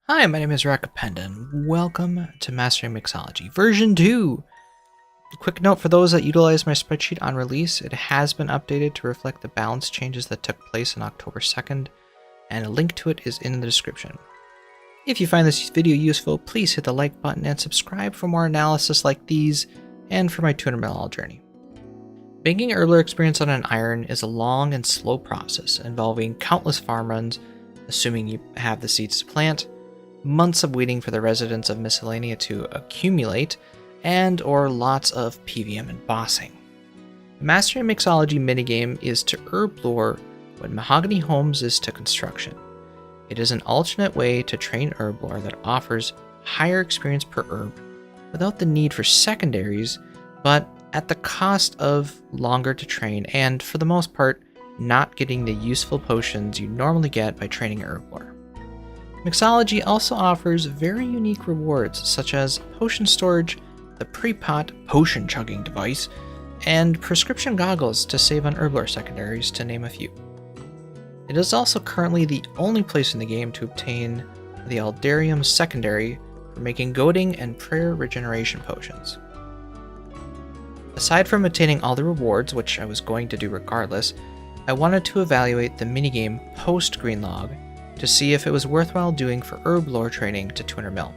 Hi, my name is Rakapenda, and welcome to Mastering Mixology, version 2! Quick note for those that utilize my spreadsheet on release, it has been updated to reflect the balance changes that took place on October 2nd, and a link to it is in the description. If you find this video useful, please hit the like button and subscribe for more analysis like these, and for my 200 ml journey. Making herblore experience on an iron is a long and slow process, involving countless farm runs, assuming you have the seeds to plant, months of waiting for the residents of Miscellanea to accumulate, and or lots of PVM and bossing. The Mastering Mixology minigame is to herblore what Mahogany Homes is to construction. It is an alternate way to train herblore that offers higher experience per herb without the need for secondaries, but at the cost of longer to train and, for the most part, not getting the useful potions you normally get by training herblore. Mixology also offers very unique rewards such as potion storage, the pre-pot potion chugging device, and prescription goggles to save on herblore secondaries, to name a few. It is also currently the only place in the game to obtain the Aldarium secondary for making goading and prayer regeneration potions. Aside from obtaining all the rewards, which I was going to do regardless, I wanted to evaluate the minigame post-Greenlog to see if it was worthwhile doing for herblore training to 200 ml.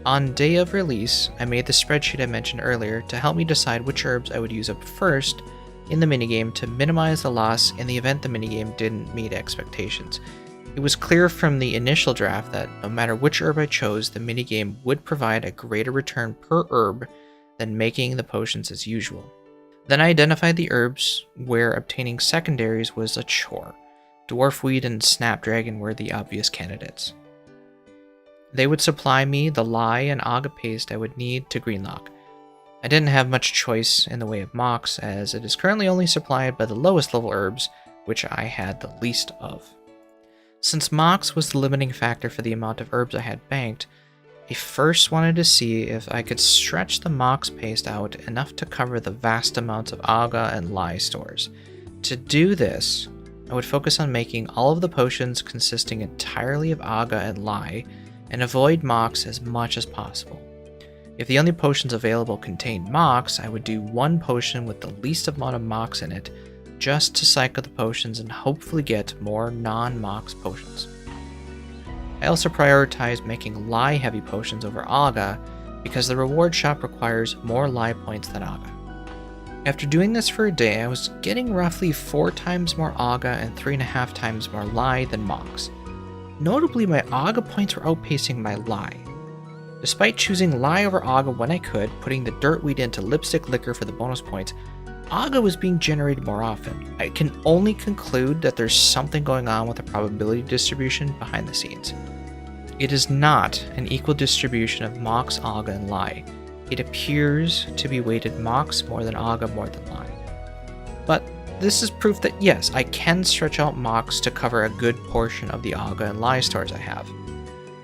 On day of release, I made the spreadsheet I mentioned earlier to help me decide which herbs I would use up first in the minigame to minimize the loss in the event the minigame didn't meet expectations. It was clear from the initial draft that no matter which herb I chose, the minigame would provide a greater return per herb than making the potions as usual. Then I identified the herbs where obtaining secondaries was a chore. Dwarfweed and Snapdragon were the obvious candidates. They would supply me the lye and aga paste I would need to greenlock. I didn't have much choice in the way of mox, as it is currently only supplied by the lowest level herbs, which I had the least of. Since mox was the limiting factor for the amount of herbs I had banked, I first wanted to see if I could stretch the mox paste out enough to cover the vast amounts of aga and lye stores. To do this, I would focus on making all of the potions consisting entirely of aga and lye, and avoid mox as much as possible. If the only potions available contained mox, I would do one potion with the least amount of mox in it, just to cycle the potions and hopefully get more non-mox potions. I also prioritized making lye heavy potions over aga, because the reward shop requires more lye points than aga. After doing this for a day, I was getting roughly 4 times more aga and 3.5 times more lye than mox. Notably, my aga points were outpacing my lye. Despite choosing lye over aga when I could, putting the dirtweed into lipstick liquor for the bonus points, aga was being generated more often. I can only conclude that there's something going on with the probability distribution behind the scenes. It is not an equal distribution of mox, aga, and lye. It appears to be weighted mox more than aga more than lye. But this is proof that yes, I can stretch out mox to cover a good portion of the aga and lye stores I have.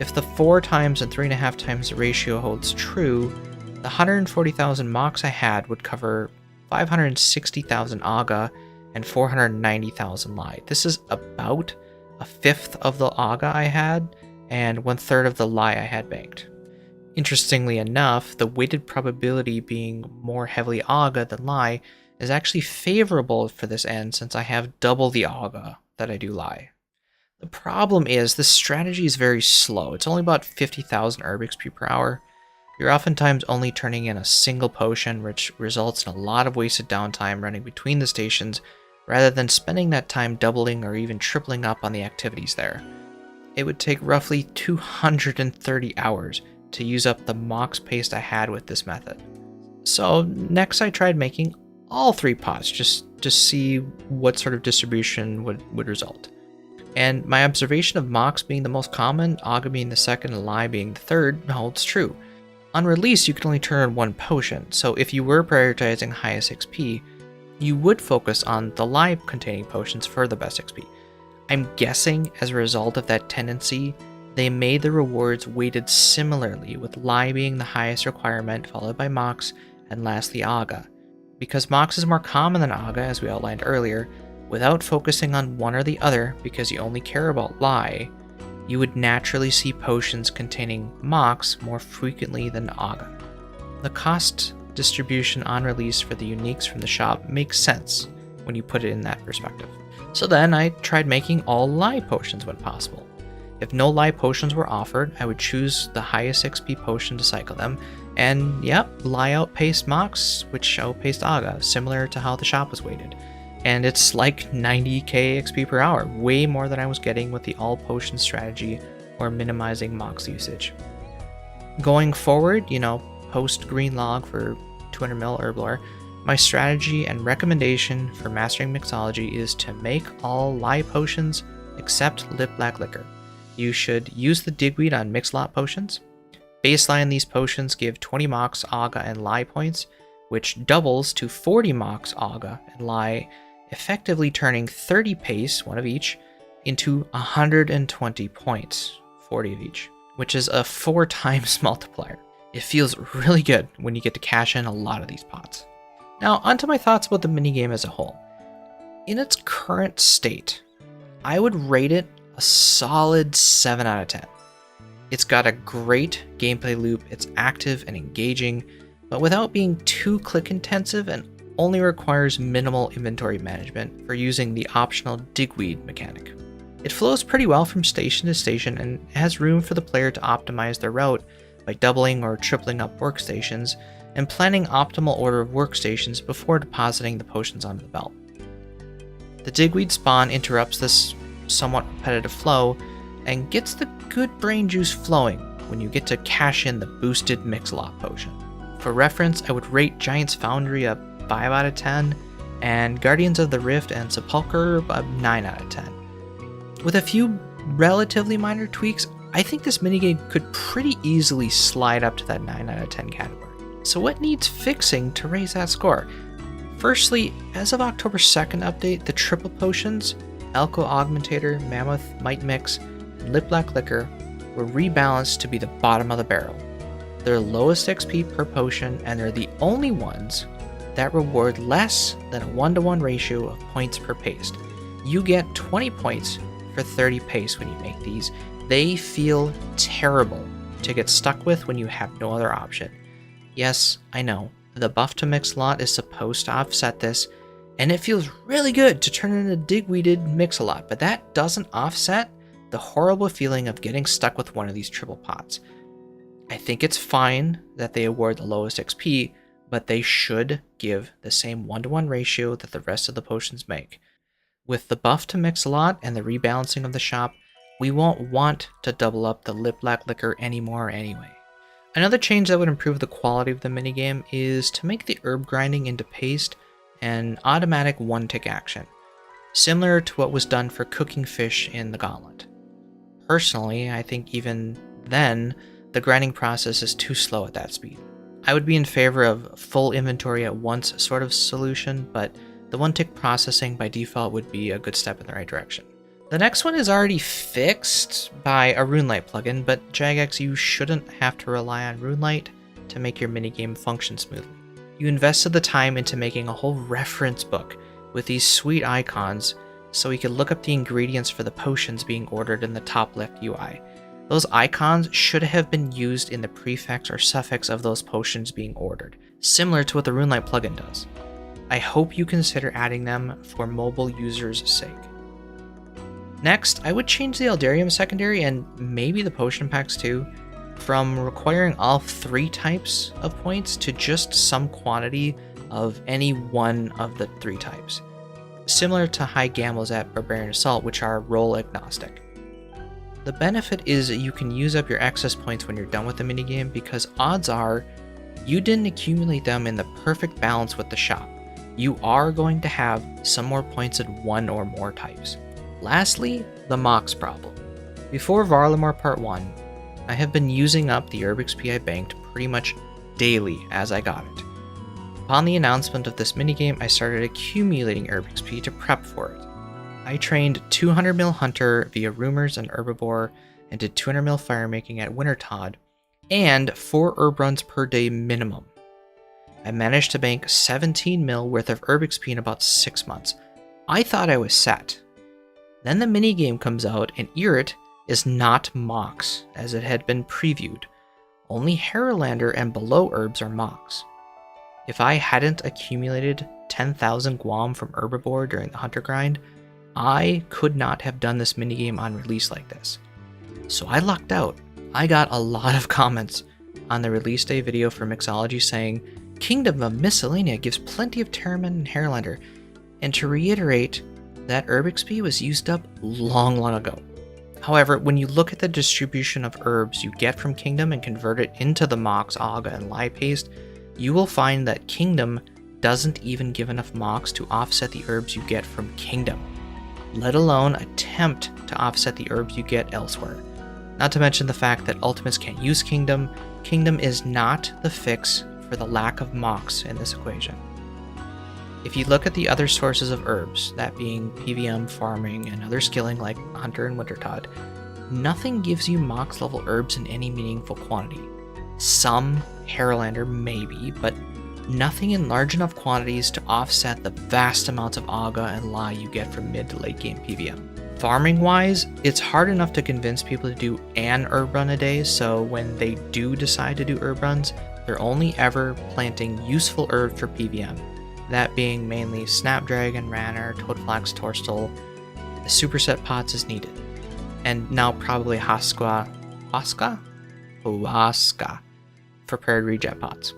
If the 4 times and 3.5 times ratio holds true, the 140,000 mox I had would cover 560,000 aga and 490,000 lye. This is about a fifth of the aga I had and 1/3 of the lye I had banked. Interestingly enough, the weighted probability being more heavily aga than lye is actually favorable for this end, since I have double the aga that I do lye. The problem is this strategy is very slow. It's only about 50,000 herb XP per hour. You're oftentimes only turning in a single potion, which results in a lot of wasted downtime running between the stations, rather than spending that time doubling or even tripling up on the activities there. It would take roughly 230 hours to use up the mox paste I had with this method. So next I tried making all 3 pots just to see what sort of distribution would result. And my observation of mox being the most common, aga being the second, and lye being the third holds true. On release, you can only turn on 1 potion, so if you were prioritizing highest XP, you would focus on the lye containing potions for the best XP. I'm guessing as a result of that tendency, they made the rewards weighted similarly, with lye being the highest requirement, followed by mox, and lastly aga. Because mox is more common than aga, as we outlined earlier, without focusing on one or the other because you only care about lye, you would naturally see potions containing Mox more frequently than Aga. The cost distribution on release for the uniques from the shop makes sense when you put it in that perspective. So then I tried making all lie potions when possible. If no lie potions were offered, I would choose the highest XP potion to cycle them, and yep, lie outpaced Mox, which outpaced Aga, similar to how the shop was weighted. And it's like 90k XP per hour, way more than I was getting with the all potion strategy or minimizing Mox usage. Going forward, post green log for 200 ml herblore, my strategy and recommendation for Mastering Mixology is to make all lie potions except lip black liquor. You should use the digweed on mix-lot potions. Baseline these potions give 20 Mox, Aga, and lie points, which doubles to 40 Mox, Aga, and lie, effectively turning 30 pace, one of each, into 120 points, 40 of each, which is a 4 times multiplier. It feels really good when you get to cash in a lot of these pots. Now, onto my thoughts about the minigame as a whole. In its current state, I would rate it a solid 7 out of 10. It's got a great gameplay loop, it's active and engaging, but without being too click intensive, and only requires minimal inventory management for using the optional digweed mechanic. It flows pretty well from station to station and has room for the player to optimize their route by doubling or tripling up workstations and planning optimal order of workstations before depositing the potions onto the belt. The digweed spawn interrupts this somewhat repetitive flow and gets the good brain juice flowing when you get to cash in the boosted Mixolot potion. For reference, I would rate Giant's Foundry a 5 out of 10 and Guardians of the Rift and Sepulchre a 9 out of 10. With a few relatively minor tweaks, I think this minigame could pretty easily slide up to that 9 out of 10 category. So what needs fixing to raise that score? Firstly, as of October 2nd update, the triple potions, Elko Augmentator, Mammoth Might Mix, and Lip Black Liquor were rebalanced to be the bottom of the barrel. They're lowest XP per potion, and they're the only ones that reward less than a 1-to-1 ratio of points per paste. You get 20 points for 30 paste when you make these. They feel terrible to get stuck with when you have no other option. Yes, I know, the buff to Mixolot is supposed to offset this, and it feels really good to turn in a digweeded Mixolot, but that doesn't offset the horrible feeling of getting stuck with one of these triple pots. I think it's fine that they award the lowest XP, but they should give the same 1-to-1 ratio that the rest of the potions make. With the buff to Mixolot and the rebalancing of the shop, we won't want to double up the Lip Black Liquor anymore anyway. Another change that would improve the quality of the minigame is to make the herb grinding into paste an automatic one-tick action, similar to what was done for cooking fish in the Gauntlet. Personally, I think even then, the grinding process is too slow at that speed. I would be in favor of full inventory at once sort of solution, but the one-tick processing by default would be a good step in the right direction. The next one is already fixed by a RuneLite plugin, but Jagex, you shouldn't have to rely on RuneLite to make your minigame function smoothly. You invested the time into making a whole reference book with these sweet icons so we could look up the ingredients for the potions being ordered in the top left UI. Those icons should have been used in the prefix or suffix of those potions being ordered, similar to what the RuneLite plugin does. I hope you consider adding them for mobile users' sake. Next, I would change the Eldarium secondary, and maybe the potion packs too, from requiring all 3 types of points to just some quantity of any one of the 3 types, similar to high gambles at Barbarian Assault, which are role agnostic. The benefit is that you can use up your excess points when you're done with the minigame, because odds are you didn't accumulate them in the perfect balance with the shop. You are going to have some more points in one or more types. Lastly, the Mox problem. Before Varlamore Part 1, I have been using up the herb XP I banked pretty much daily as I got it. Upon the announcement of this minigame, I started accumulating herb XP to prep for it. I trained 200 mil Hunter via Rumors and Herbivore, and did 200 mil Firemaking at Wintertodd, and 4 herb runs per day minimum. I managed to bank 17 mil worth of herb XP in about 6 months. I thought I was set. Then the minigame comes out, and Irrit is not Mox, as it had been previewed. Only Herlander and below herbs are Mox. If I hadn't accumulated 10,000 Guam from herbivore during the hunter grind, I could not have done this minigame on release like this. So I lucked out. I got a lot of comments on the release day video for Mixology saying, Kingdom of Miscellanea gives plenty of Terramin and Herlander, and to reiterate, that herb XP was used up long ago. However, when you look at the distribution of herbs you get from Kingdom and convert it into the Mox, Aga, and Lai paste, you will find that Kingdom doesn't even give enough Mox to offset the herbs you get from Kingdom, let alone attempt to offset the herbs you get elsewhere. Not to mention the fact that Ultimates can't use Kingdom. Kingdom is not the fix for the lack of Mox in this equation. If you look at the other sources of herbs, that being PVM, farming, and other skilling like Hunter and Wintertod, nothing gives you Mox level herbs in any meaningful quantity. Some Herlander maybe, but nothing in large enough quantities to offset the vast amounts of Aga and Lai you get from mid to late game PVM. Farming wise, it's hard enough to convince people to do an herb run a day, so when they do decide to do herb runs, they're only ever planting useful herbs for PVM. That being mainly Snapdragon, Ranner, Toadflax, Torstal, the superset pots as needed. And now probably Huasca for paired reject pots.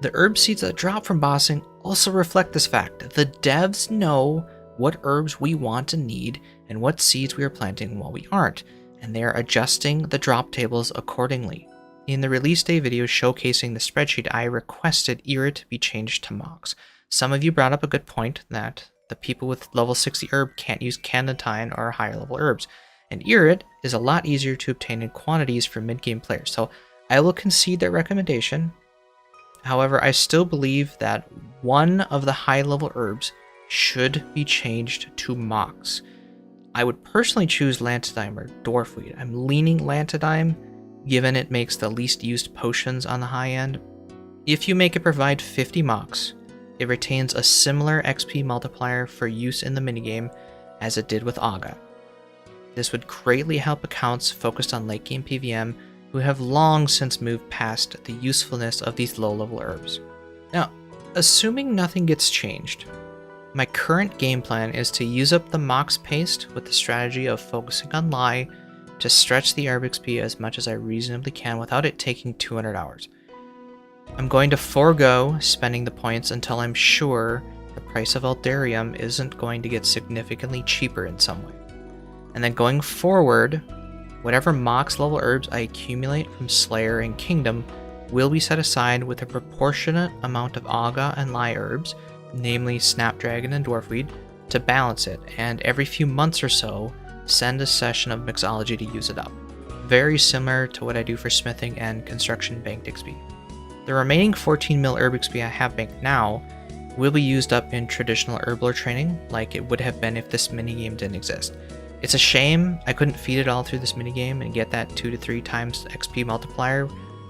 The herb seeds that drop from bossing also reflect this fact. The devs know what herbs we want and need and what seeds we are planting while we aren't, and they are adjusting the drop tables accordingly. In the release day video showcasing the spreadsheet, I requested Irit be changed to Mox. Some of you brought up a good point that the people with level 60 herb can't use Candentine or higher level herbs, and Irit is a lot easier to obtain in quantities for mid-game players, so I will concede that recommendation. However, I still believe that one of the high level herbs should be changed to Mox. I would personally choose Lantidime or Dwarfweed. I'm leaning Lantidime, given it makes the least used potions on the high end. If you make it provide 50 Mox, it retains a similar XP multiplier for use in the minigame as it did with Aga. This would greatly help accounts focused on late game PVM who have long since moved past the usefulness of these low level herbs. Now, assuming nothing gets changed, my current game plan is to use up the Mox paste with the strategy of focusing on Lai to stretch the herb XP as much as I reasonably can without it taking 200 hours. I'm going to forego spending the points until I'm sure the price of Eldarium isn't going to get significantly cheaper in some way. And then going forward, whatever Mox level herbs I accumulate from Slayer and Kingdom will be set aside with a proportionate amount of Aga and Lai herbs, namely Snapdragon and Dwarfweed, to balance it, and every few months or so, send a session of Mixology to use it up. Very similar to what I do for smithing and construction banked XP. The remaining 14 mil herb XP I have banked now will be used up in traditional herblore training, like it would have been if this minigame didn't exist. It's a shame I couldn't feed it all through this minigame and get that 2 to 3 times XP multiplier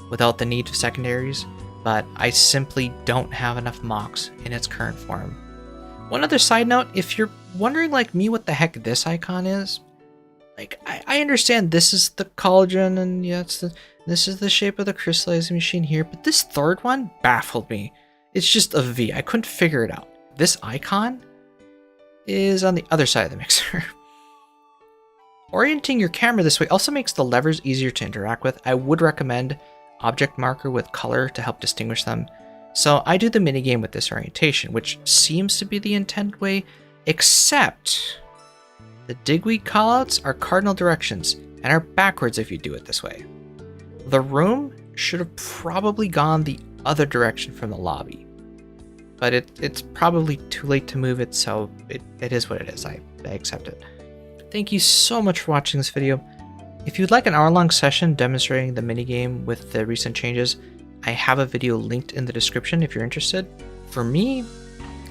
without the need of secondaries, but I simply don't have enough Mox in its current form. One other side note, if you're wondering like me what the heck this icon is, like I understand this is the cauldron and yeah, this is the shape of the crystallizing machine here, but this third one baffled me. It's just a V. I couldn't figure it out. This icon is on the other side of the mixer. Orienting your camera this way also makes the levers easier to interact with. I would recommend object marker with color to help distinguish them. So I do the minigame with this orientation, which seems to be the intended way, except the digweed callouts are cardinal directions and are backwards if you do it this way. The room should have probably gone the other direction from the lobby, but it's probably too late to move it, so it is what it is. I accept it. Thank you so much for watching this video. If you'd like an hour-long session demonstrating the minigame with the recent changes, I have a video linked in the description if you're interested. For me,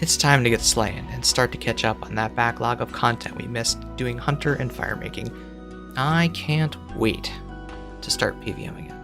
it's time to get slaying and start to catch up on that backlog of content we missed doing hunter and fire making. I can't wait to start PVM again.